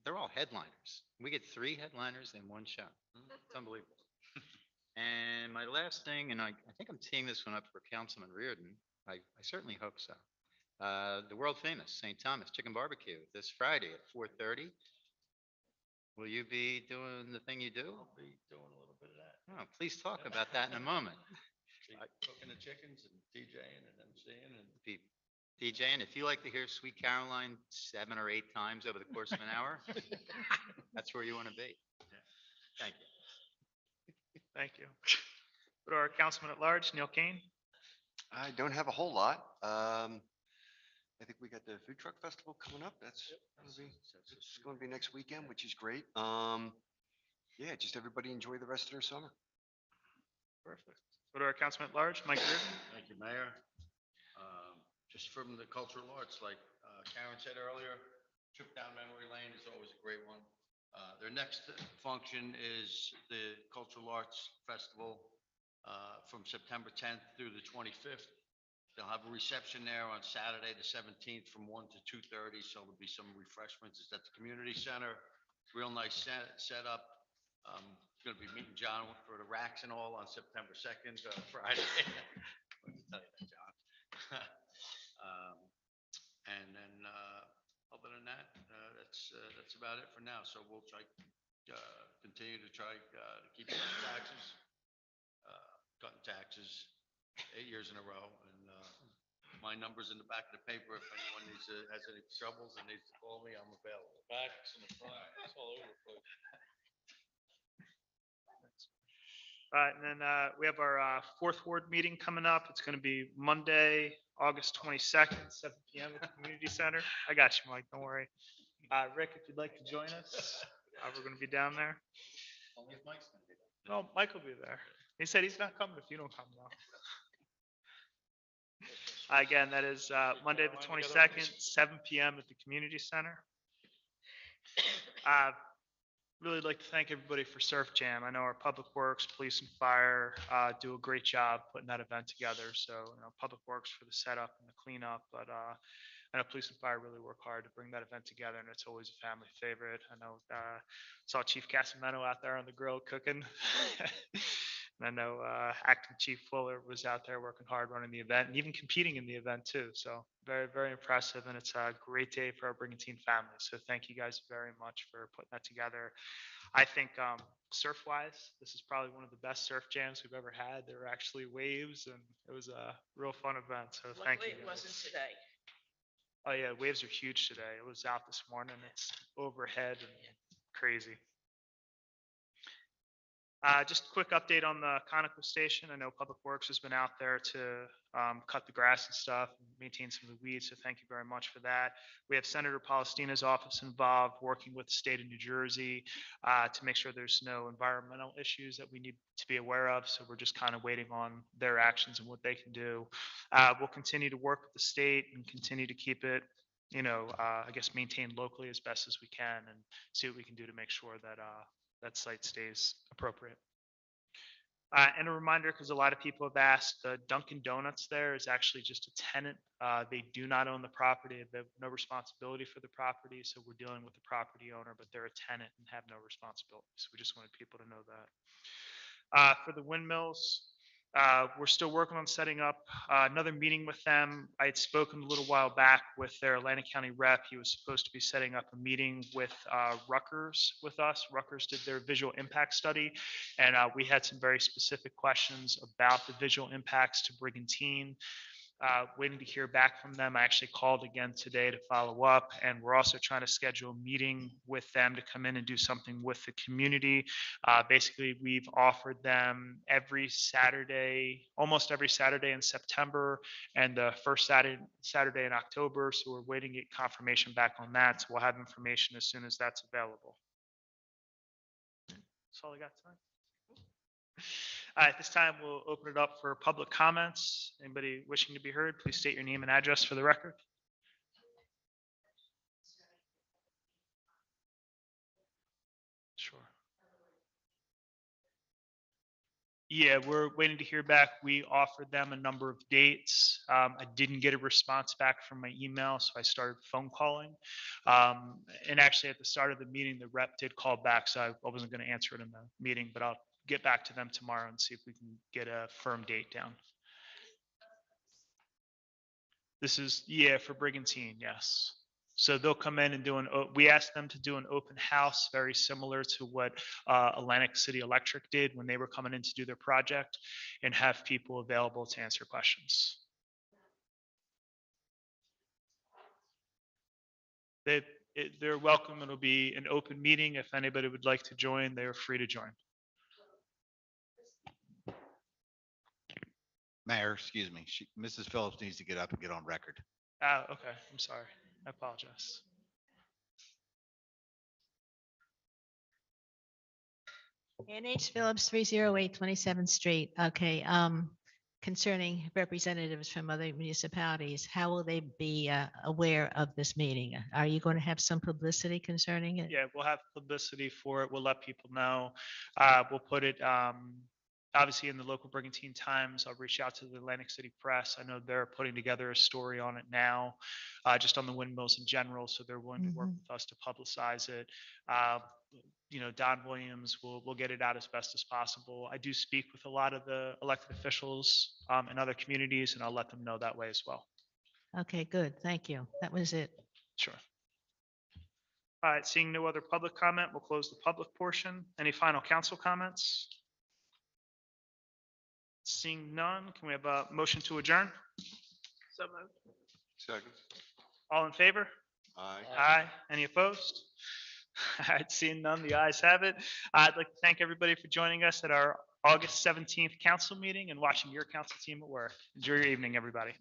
they're all headliners. We get 3 headliners in one show. It's unbelievable. And my last thing, and I think I'm teeing this one up for Councilman Reardon. I certainly hope so. The world famous St. Thomas Chicken Barbecue this Friday at 4:30. Will you be doing the thing you do? I'll be doing a little bit of that. Oh, please talk about that in a moment. Cooking the chickens and DJing and MCing and. Be DJing, if you like to hear Sweet Caroline 7 or 8 times over the course of an hour, that's where you want to be. Thank you. Thank you. Go to our councilman at large, Neil Kane. I don't have a whole lot. I think we got the food truck festival coming up. It's going to be next weekend, which is great. Yeah, just everybody enjoy the rest of their summer. Perfect. Go to our councilman at large, Mike Reardon. Thank you, Mayor. Just from the cultural arts, like Karen said earlier, trip down memory lane is always a great one. Their next function is the Cultural Arts Festival from September 10th through the 25th. They'll have a reception there on Saturday, the 17th, from 1 to 2:30. So there'll be some refreshments. It's at the community center. Real nice setup. Going to be meeting John for the racks and all on September 2nd, Friday. Let me tell you that, John. And then other than that, that's about it for now. So we'll try continue to try to keep cutting taxes 8 years in a row. And my number's in the back of the paper. If anyone has any troubles and needs to call me, I'm available. Backs in the front, it's all over the place. And then we have our fourth ward meeting coming up. It's going to be Monday, August 22nd, 7 PM at the community center. I got you, Mike. Don't worry. Rick, if you'd like to join us, we're going to be down there. Only if Mike's going to be there. No, Mike will be there. He said he's not coming if you don't come though. Again, that is Monday, the 22nd, 7 PM at the community center. Really like to thank everybody for Surf Jam. I know our Public Works, Police and Fire do a great job putting that event together. So, Public Works for the setup and the cleanup, but I know Police and Fire really work hard to bring that event together, and it's always a family favorite. I know saw Chief Casamento out there on the grill cooking. And I know Acting Chief Fuller was out there working hard running the event and even competing in the event too. So very, very impressive. And it's a great day for our Brigantine family. So thank you guys very much for putting that together. I think surf-wise, this is probably one of the best surf jams we've ever had. There were actually waves, and it was a real fun event. So thank you. Luckily, it wasn't today. Oh yeah, waves are huge today. It was out this morning. It's overhead and crazy. Just a quick update on the Conoco station. I know Public Works has been out there to cut the grass and stuff, and maintain some of the weeds, so thank you very much for that. We have Senator Palestina's office involved, working with the state of New Jersey to make sure there's no environmental issues that we need to be aware of, so we're just kind of waiting on their actions and what they can do. We'll continue to work with the state and continue to keep it, I guess, maintained locally as best as we can, and see what we can do to make sure that that site stays appropriate. And a reminder, because a lot of people have asked, the Dunkin' Donuts there is actually just a tenant. They do not own the property. They have no responsibility for the property, so we're dealing with the property owner, but they're a tenant and have no responsibility. So we just wanted people to know that. For the windmills, we're still working on setting up another meeting with them. I had spoken a little while back with their Atlantic County rep. He was supposed to be setting up a meeting with Rutgers with us. Rutgers did their visual impact study, and we had some very specific questions about the visual impacts to Brigantine. Waiting to hear back from them. I actually called again today to follow up, and we're also trying to schedule a meeting with them to come in and do something with the community. Basically, we've offered them every Saturday, almost every Saturday in September, and the first Saturday in October. So we're waiting to get confirmation back on that. So we'll have information as soon as that's available. That's all I got tonight. At this time, we'll open it up for public comments. Anybody wishing to be heard, please state your name and address for the record. Sure. Yeah, we're waiting to hear back. We offered them a number of dates. I didn't get a response back from my email, so I started phone calling. And actually, at the start of the meeting, the rep did call back, so I wasn't going to answer it in the meeting, but I'll get back to them tomorrow and see if we can get a firm date down. This is, yeah, for Brigantine, yes. So they'll come in and we asked them to do an open house, very similar to what Atlantic City Electric did when they were coming in to do their project, and have people available to answer questions. They're welcome. It'll be an open meeting. If anybody would like to join, they're free to join. Mayor, excuse me, Mrs. Phillips needs to get up and get on record. Okay, I'm sorry. I apologize. Ann H. Phillips, 308 27th Street. Okay, concerning representatives from other municipalities, how will they be aware of this meeting? Are you going to have some publicity concerning it? Yeah, we'll have publicity for it. We'll let people know. We'll put it obviously in the local Brigantine Times. I'll reach out to the Atlantic City Press. I know they're putting together a story on it now, just on the windmills in general. So they're willing to work with us to publicize it. Don Williams will get it out as best as possible. I do speak with a lot of the elected officials in other communities, and I'll let them know that way as well. Okay, good. Thank you. That was it. Sure. All right, seeing no other public comment, we'll close the public portion. Any final council comments? Seeing none, can we have a motion to adjourn? So moved. Second. All in favor? Aye. Aye. Any opposed? All right, seeing none, the ayes have it. I'd like to thank everybody for joining us at our August 17th council meeting and watching your council team at work. Enjoy your evening, everybody.